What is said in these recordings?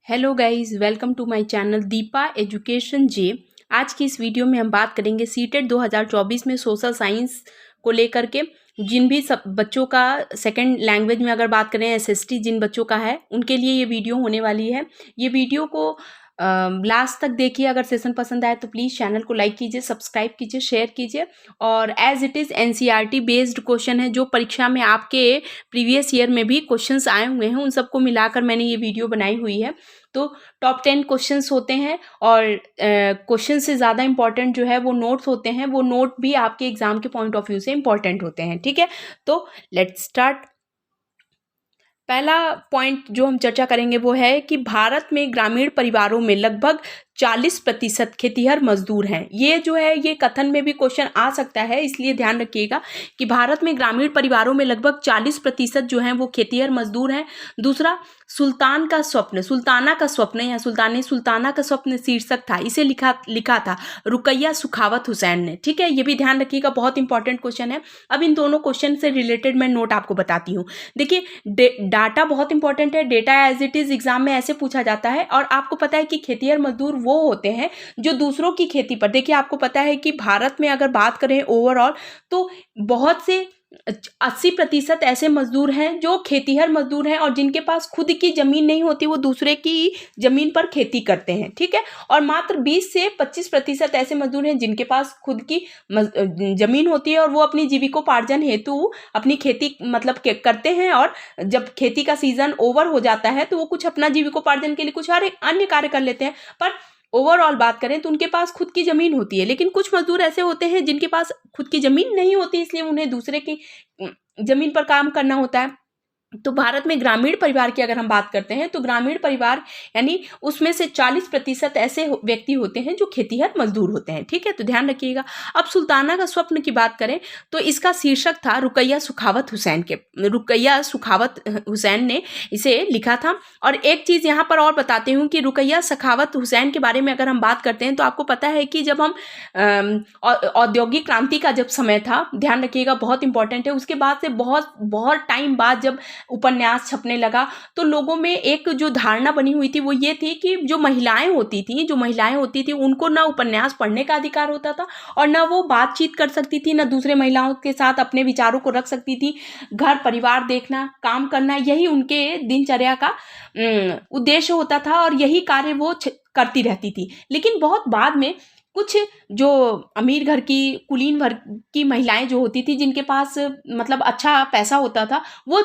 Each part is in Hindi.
Hello guys, welcome to my channel Deepa education जे। आज की इस वीडियो में हम बात करेंगे सीटेट 2024 में सोशल साइंस को लेकर के। जिन भी सब बच्चों का सेकंड लैंग्वेज में अगर बात करें एसएसटी जिन बच्चों का है उनके लिए ये वीडियो होने वाली है। ये वीडियो को लास्ट तक देखिए। अगर सेशन पसंद आए तो प्लीज़ चैनल को लाइक कीजिए, सब्सक्राइब कीजिए, शेयर कीजिए। और as it is NCERT based question है जो परीक्षा में आपके प्रीवियस ईयर में भी क्वेश्चंस आए हुए हैं, उन सबको मिलाकर मैंने ये वीडियो बनाई हुई है। तो टॉप 10 क्वेश्चंस होते हैं और क्वेश्चन से ज़्यादा इंपॉर्टेंट जो है वो नोट्स होते हैं। वो नोट भी आपके एग्जाम के पॉइंट ऑफ व्यू से इंपॉर्टेंट होते हैं। ठीक है, तो लेट्स स्टार्ट। पहला पॉइंट जो हम चर्चा करेंगे वो है कि भारत में ग्रामीण परिवारों में लगभग 40% खेतीहर मजदूर हैं। ये जो है ये कथन में भी क्वेश्चन आ सकता है, इसलिए ध्यान रखिएगा कि भारत में ग्रामीण परिवारों में लगभग 40% जो हैं वो खेतीहर मजदूर हैं। दूसरा, सुल्तान का स्वप्न, सुल्ताना का स्वप्न या सुल्ताना का स्वप्न शीर्षक था, इसे लिखा था रुकैया सुखावत हुसैन ने। ठीक है, ये भी ध्यान रखिएगा, बहुत इंपॉर्टेंट क्वेश्चन है। अब इन दोनों क्वेश्चन से रिलेटेड मैं नोट आपको बताती हूँ। देखिए, डाटा बहुत इंपॉर्टेंट है। Data as it is exam में ऐसे पूछा जाता है। और आपको पता है कि खेतीहर मजदूर वो होते हैं जो दूसरों की खेती पर, देखिए आपको पता है कि भारत में अगर बात करें ओवरऑल तो बहुत से 80% ऐसे मजदूर हैं जो खेतीहर मजदूर हैं और जिनके पास खुद की जमीन नहीं होती, वो दूसरे की जमीन पर खेती करते हैं। ठीक है, और मात्र 20 से 25% ऐसे मजदूर हैं जिनके पास खुद की जमीन होती है और वो अपनी जीविकोपार्जन हेतु अपनी खेती मतलब करते हैं। और जब खेती का सीजन ओवर हो जाता है तो वो कुछ अपना जीविकोपार्जन के लिए कुछ और अन्य कार्य कर लेते हैं। पर ओवरऑल बात करें तो उनके पास खुद की जमीन होती है। लेकिन कुछ मजदूर ऐसे होते हैं जिनके पास खुद की जमीन नहीं होती, इसलिए उन्हें दूसरे की जमीन पर काम करना होता है। तो भारत में ग्रामीण परिवार की अगर हम बात करते हैं तो ग्रामीण परिवार यानी उसमें से 40% ऐसे व्यक्ति होते हैं जो खेतीहर मजदूर होते हैं। ठीक है, तो ध्यान रखिएगा। अब सुल्ताना का स्वप्न की बात करें तो इसका शीर्षक था रुकैया सुखावत हुसैन ने इसे लिखा था। और एक चीज़ यहाँ पर और बताती हूँ कि रुकैया सखावत हुसैन के बारे में अगर हम बात करते हैं तो आपको पता है कि जब हम औद्योगिक क्रांति का जब समय था, ध्यान रखिएगा बहुत इंपॉर्टेंट है, उसके बाद से बहुत टाइम बाद जब उपन्यास छपने लगा तो लोगों में एक जो धारणा बनी हुई थी वो ये थी कि जो महिलाएं होती थी उनको ना उपन्यास पढ़ने का अधिकार होता था और ना वो बातचीत कर सकती थी, ना दूसरे महिलाओं के साथ अपने विचारों को रख सकती थी। घर परिवार देखना, काम करना, यही उनके दिनचर्या का उद्देश्य होता था और यही कार्य वो करती रहती थी। लेकिन बहुत बाद में कुछ जो अमीर घर की कुलीन वर्ग की महिलाएं जो होती थी, जिनके पास मतलब अच्छा पैसा होता था, वो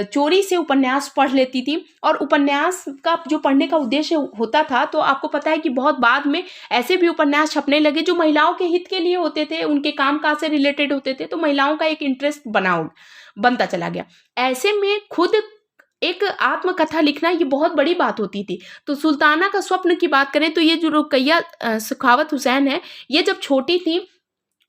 चोरी से उपन्यास पढ़ लेती थी। और उपन्यास का जो पढ़ने का उद्देश्य होता था, तो आपको पता है कि बहुत बाद में ऐसे भी उपन्यास छपने लगे जो महिलाओं के हित के लिए होते थे, उनके कामकाज से रिलेटेड होते थे, तो महिलाओं का एक इंटरेस्ट बनता चला गया। ऐसे में खुद एक आत्मकथा लिखना ये बहुत बड़ी बात होती थी। तो सुल्ताना का स्वप्न की बात करें तो ये जो रुकैया सखावत हुसैन है, ये जब छोटी थी,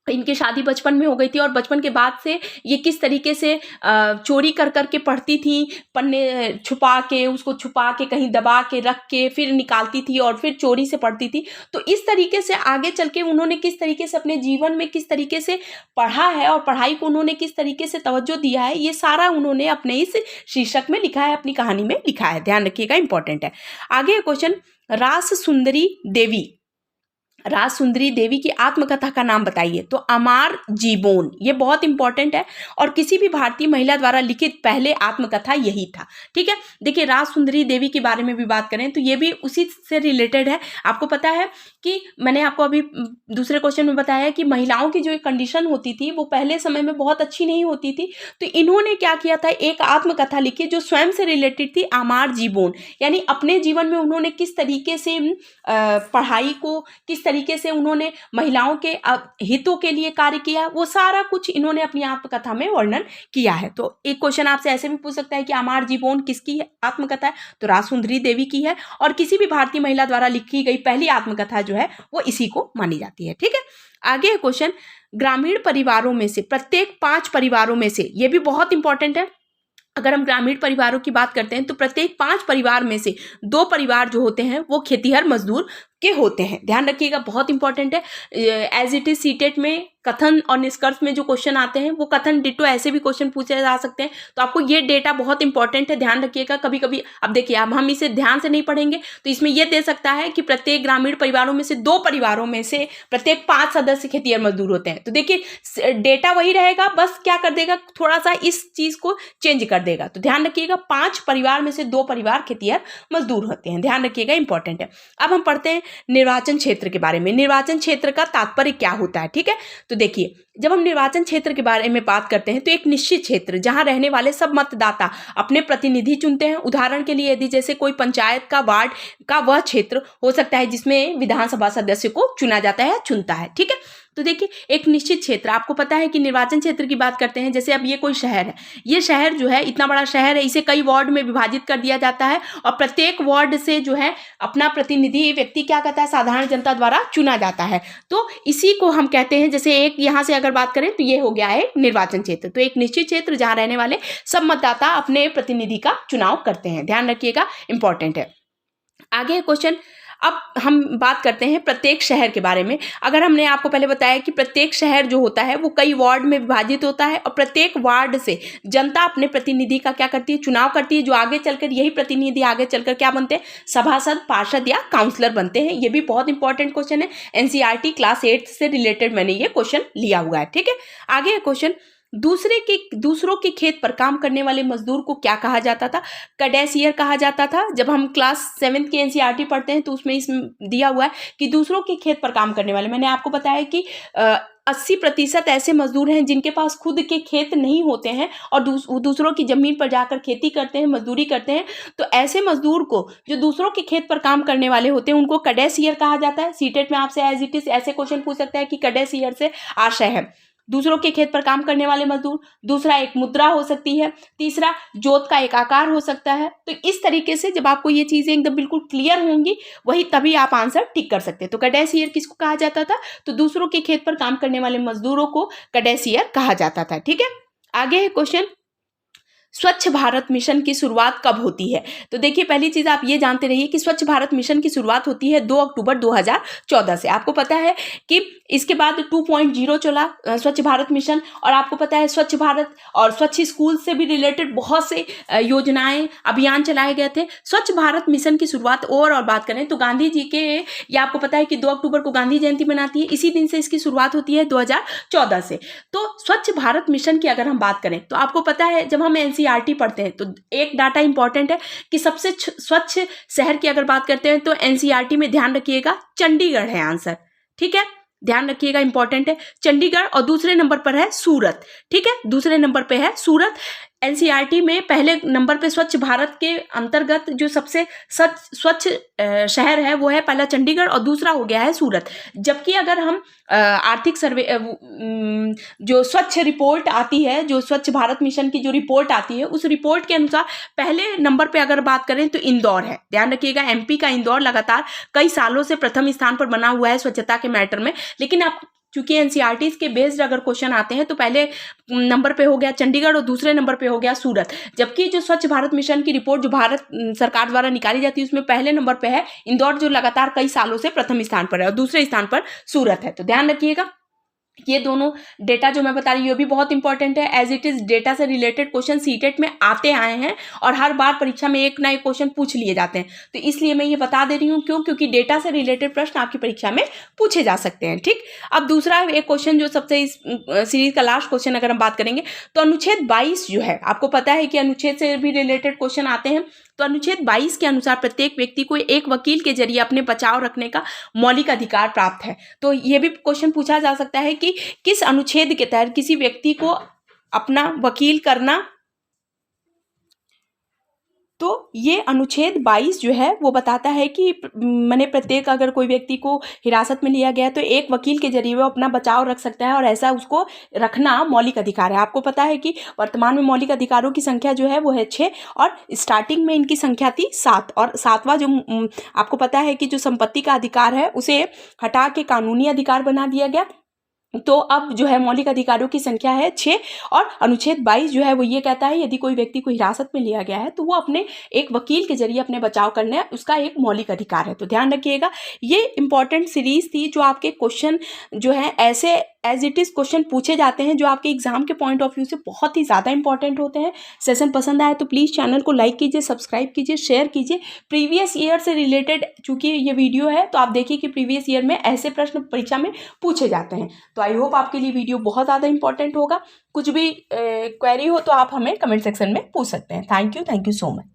इनकी शादी बचपन में हो गई थी और बचपन के बाद से ये किस तरीके से चोरी कर के पढ़ती थी, पन्ने छुपा के कहीं दबा के रख के फिर निकालती थी और फिर चोरी से पढ़ती थी। तो इस तरीके से आगे चल के उन्होंने किस तरीके से अपने जीवन में किस तरीके से पढ़ा है और पढ़ाई को उन्होंने किस तरीके से तवज्जो दिया है, ये सारा उन्होंने अपने इस शीर्षक में लिखा है, अपनी कहानी में लिखा है। ध्यान रखिएगा, इंपॉर्टेंट है। आगे क्वेश्चन, राज सुंदरी देवी की आत्मकथा का नाम बताइए। तो अमार जीबोन, ये बहुत इंपॉर्टेंट है और किसी भी भारतीय महिला द्वारा लिखित पहले आत्मकथा यही था। ठीक है, देखिए राज सुंदरी देवी के बारे में भी बात करें तो ये भी उसी से रिलेटेड है। आपको पता है कि मैंने आपको अभी दूसरे क्वेश्चन में बताया कि महिलाओं की जो एक कंडीशन होती थी वो पहले समय में बहुत अच्छी नहीं होती थी। तो इन्होंने क्या किया था, एक आत्मकथा लिखी जो स्वयं से रिलेटेड थी, अमार जीबोन, यानी अपने जीवन में उन्होंने किस तरीके से पढ़ाई को, किस तरीके से उन्होंने महिलाओं के हितों के लिए कार्य किया, वो सारा कुछ इन्होंने अपनी आत्मकथा में वर्णन किया है। तो एक क्वेश्चन आपसे ऐसे भी पूछ सकता है कि अमार जीबोन किसकी आत्मकथा है, तो राजसुंदरी देवी की है और किसी भी भारतीय महिला द्वारा लिखी गई पहली आत्मकथा जो है वो इसी को मानी जाती है। ठीक है, आगे क्वेश्चन, ग्रामीण परिवारों में से प्रत्येक 5 परिवारों में से, ये भी बहुत इंपॉर्टेंट है, अगर हम ग्रामीण परिवारों की बात करते हैं तो प्रत्येक 5 परिवार में से 2 परिवार जो होते हैं वो खेतीहर मजदूर के होते हैं। ध्यान रखिएगा, बहुत इंपॉर्टेंट है। एज इट इज सीटेट में कथन और निष्कर्ष में जो क्वेश्चन आते हैं वो कथन डिटो ऐसे भी क्वेश्चन पूछे जा सकते हैं। तो आपको ये डेटा बहुत इंपॉर्टेंट है, ध्यान रखिएगा। कभी कभी अब देखिए, अब हम इसे ध्यान से नहीं पढ़ेंगे तो इसमें यह दे सकता है कि प्रत्येक ग्रामीण परिवारों में से 2 परिवारों में से प्रत्येक 5 सदस्य खेतिहर मजदूर होते हैं। तो देखिए डेटा वही रहेगा, बस क्या कर देगा, थोड़ा सा इस चीज को चेंज कर देगा। तो ध्यान रखिएगा, 5 परिवार में से 2 परिवार खेतिहर मजदूर होते हैं। ध्यान रखिएगा, इंपॉर्टेंट है। अब हम पढ़ते हैं निर्वाचन क्षेत्र के बारे में। निर्वाचन क्षेत्र का तात्पर्य क्या होता है, ठीक है। तो देखिए, जब हम निर्वाचन क्षेत्र के बारे में बात करते हैं तो एक निश्चित क्षेत्र जहां रहने वाले सब मतदाता अपने प्रतिनिधि चुनते हैं। उदाहरण के लिए यदि जैसे कोई पंचायत का वार्ड का वह क्षेत्र हो सकता है जिसमें विधानसभा सदस्य को चुना जाता है, चुनता है, ठीक है। तो देखिए, एक निश्चित क्षेत्र, आपको पता है कि निर्वाचन क्षेत्र की बात करते हैं, जैसे अब ये कोई शहर है, ये शहर जो है इतना बड़ा शहर है, इसे कई वार्ड में विभाजित कर दिया जाता है और प्रत्येक वार्ड से जो है अपना प्रतिनिधि व्यक्ति क्या कहता है, साधारण जनता द्वारा चुना जाता है। तो इसी को हम कहते हैं, जैसे एक यहाँ से अगर बात करें तो ये हो गया है निर्वाचन क्षेत्र। तो एक निश्चित क्षेत्र जहाँ रहने वाले सब मतदाता अपने प्रतिनिधि का चुनाव करते हैं। ध्यान रखिएगा, इंपॉर्टेंट है। आगे क्वेश्चन, अब हम बात करते हैं प्रत्येक शहर के बारे में। अगर हमने आपको पहले बताया कि प्रत्येक शहर जो होता है वो कई वार्ड में विभाजित होता है और प्रत्येक वार्ड से जनता अपने प्रतिनिधि का क्या करती है, चुनाव करती है, जो आगे चलकर यही प्रतिनिधि आगे चलकर क्या बनते हैं, सभासद, पार्षद या काउंसलर बनते हैं। ये भी बहुत इंपॉर्टेंट क्वेश्चन है, एनसीईआरटी क्लास 8 से रिलेटेड मैंने ये क्वेश्चन लिया हुआ है, ठीक है। आगे क्वेश्चन, दूसरों के खेत पर काम करने वाले मजदूर को क्या कहा जाता था, कैडेसियर कहा जाता था। जब हम क्लास 7 के एनसीईआरटी पढ़ते हैं तो उसमें इसमें दिया हुआ है कि दूसरों के खेत पर काम करने वाले, मैंने आपको बताया कि 80% ऐसे मजदूर हैं जिनके पास खुद के खेत नहीं होते हैं और दूसरों की जमीन पर जाकर खेती करते हैं, मजदूरी करते हैं। तो ऐसे मजदूर को, जो दूसरों के खेत पर काम करने वाले होते हैं, उनको कैडेसियर कहा जाता है। सीटेट में आपसे एज इट इज ऐसे क्वेश्चन पूछ सकता है कि कैडेसियर से आशय है दूसरों के खेत पर काम करने वाले मजदूर। दूसरा, एक मुद्रा हो सकती है। तीसरा, जोत का एक आकार हो सकता है। तो इस तरीके से जब आपको ये चीजें एकदम बिल्कुल क्लियर होंगी, वही तभी आप आंसर टिक कर सकते हैं। तो कैडेसियर किसको कहा जाता था, तो दूसरों के खेत पर काम करने वाले मजदूरों को कैडेसियर कहा जाता था, ठीक है। आगे है क्वेश्चन, स्वच्छ भारत मिशन की शुरुआत कब होती है। तो देखिए, पहली चीज आप ये जानते रहिए कि स्वच्छ भारत मिशन की शुरुआत होती है 2 अक्टूबर 2014 से। आपको पता है कि इसके बाद 2.0 चला स्वच्छ भारत मिशन, और आपको पता है स्वच्छ भारत और स्वच्छ स्कूल से भी रिलेटेड बहुत से योजनाएं, अभियान चलाए गए थे। स्वच्छ भारत मिशन की शुरुआत और बात करें तो गांधी जी के, या आपको पता है कि 2 अक्टूबर को गांधी जयंती मनाती है, इसी दिन से इसकी शुरुआत होती है 2014 से। तो स्वच्छ भारत मिशन की अगर हम बात करें तो आपको पता है, जब हम एनसीईआरटी पढ़ते हैं तो एक डाटा इंपॉर्टेंट है कि सबसे स्वच्छ शहर की अगर बात करते हैं तो एनसीईआरटी में ध्यान रखिएगा चंडीगढ़ है आंसर, ठीक है। ध्यान रखिएगा, इंपॉर्टेंट है चंडीगढ़, और दूसरे नंबर पर है सूरत, ठीक है। दूसरे नंबर पे है सूरत। एनसीईआरटी में पहले नंबर पे स्वच्छ भारत के अंतर्गत जो सबसे स्वच्छ शहर है वो है पहला चंडीगढ़ और दूसरा हो गया है सूरत। जबकि अगर हम आर्थिक सर्वे जो स्वच्छ रिपोर्ट आती है, जो स्वच्छ भारत मिशन की जो रिपोर्ट आती है, उस रिपोर्ट के अनुसार पहले नंबर पे अगर बात करें तो इंदौर है। ध्यान रखिएगा, एमपी का इंदौर लगातार कई सालों से प्रथम स्थान पर बना हुआ है स्वच्छता के मैटर में। लेकिन आप चूंकि एनसीईआरटी के बेस्ड अगर क्वेश्चन आते हैं तो पहले नंबर पे हो गया चंडीगढ़ और दूसरे नंबर पे हो गया सूरत। जबकि जो स्वच्छ भारत मिशन की रिपोर्ट जो भारत सरकार द्वारा निकाली जाती है उसमें पहले नंबर पे है इंदौर, जो लगातार कई सालों से प्रथम स्थान पर है, और दूसरे स्थान पर सूरत है। तो ध्यान रखिएगा, ये दोनों डेटा जो मैं बता रही हूँ ये भी बहुत इंपॉर्टेंट है। एज इट इज डेटा से रिलेटेड क्वेश्चन सीटेट में आते आए हैं और हर बार परीक्षा में एक ना एक क्वेश्चन पूछ लिए जाते हैं, तो इसलिए मैं ये बता दे रही हूँ। क्यों? क्योंकि डेटा से रिलेटेड प्रश्न आपकी परीक्षा में पूछे जा सकते हैं, ठीक। अब दूसरा एक क्वेश्चन जो सबसे इस सीरीज का लास्ट क्वेश्चन अगर हम बात करेंगे तो अनुच्छेद 22 जो है, आपको पता है कि अनुच्छेद से भी रिलेटेड क्वेश्चन आते हैं। तो अनुच्छेद 22 के अनुसार प्रत्येक व्यक्ति को एक वकील के जरिए अपने बचाव रखने का मौलिक अधिकार प्राप्त है। तो ये भी क्वेश्चन पूछा जा सकता है कि किस अनुच्छेद के तहत किसी व्यक्ति को अपना वकील करना। तो ये अनुच्छेद 22 जो है वो बताता है कि मैंने प्रत्येक अगर कोई व्यक्ति को हिरासत में लिया गया तो एक वकील के जरिए वो अपना बचाव रख सकता है और ऐसा उसको रखना मौलिक अधिकार है। आपको पता है कि वर्तमान में मौलिक अधिकारों की संख्या जो है वो है 6 और स्टार्टिंग में इनकी संख्या थी 7, और 7वां जो आपको पता है कि जो संपत्ति का अधिकार है उसे हटा के कानूनी अधिकार बना दिया गया। तो अब जो है मौलिक अधिकारों की संख्या है 6 और अनुच्छेद 22 जो है वो ये कहता है यदि कोई व्यक्ति को हिरासत में लिया गया है तो वो अपने एक वकील के जरिए अपने बचाव करने उसका एक मौलिक अधिकार है। तो ध्यान रखिएगा, ये इंपॉर्टेंट सीरीज थी जो आपके क्वेश्चन जो है ऐसे एज इट इज़ क्वेश्चन पूछे जाते हैं जो आपके एग्जाम के पॉइंट ऑफ व्यू से बहुत ही ज़्यादा इंपॉर्टेंट होते हैं। सेशन पसंद आए तो प्लीज़ चैनल को लाइक कीजिए, सब्सक्राइब कीजिए, शेयर कीजिए। प्रीवियस ईयर से रिलेटेड चूंकि ये वीडियो है तो आप देखिए कि प्रीवियस ईयर में ऐसे प्रश्न परीक्षा में पूछे जाते हैं। तो आई होप आपके लिए वीडियो बहुत ज़्यादा इंपॉर्टेंट होगा। कुछ भी क्वेरी हो तो आप हमें कमेंट सेक्शन में पूछ सकते हैं। Thank you so much.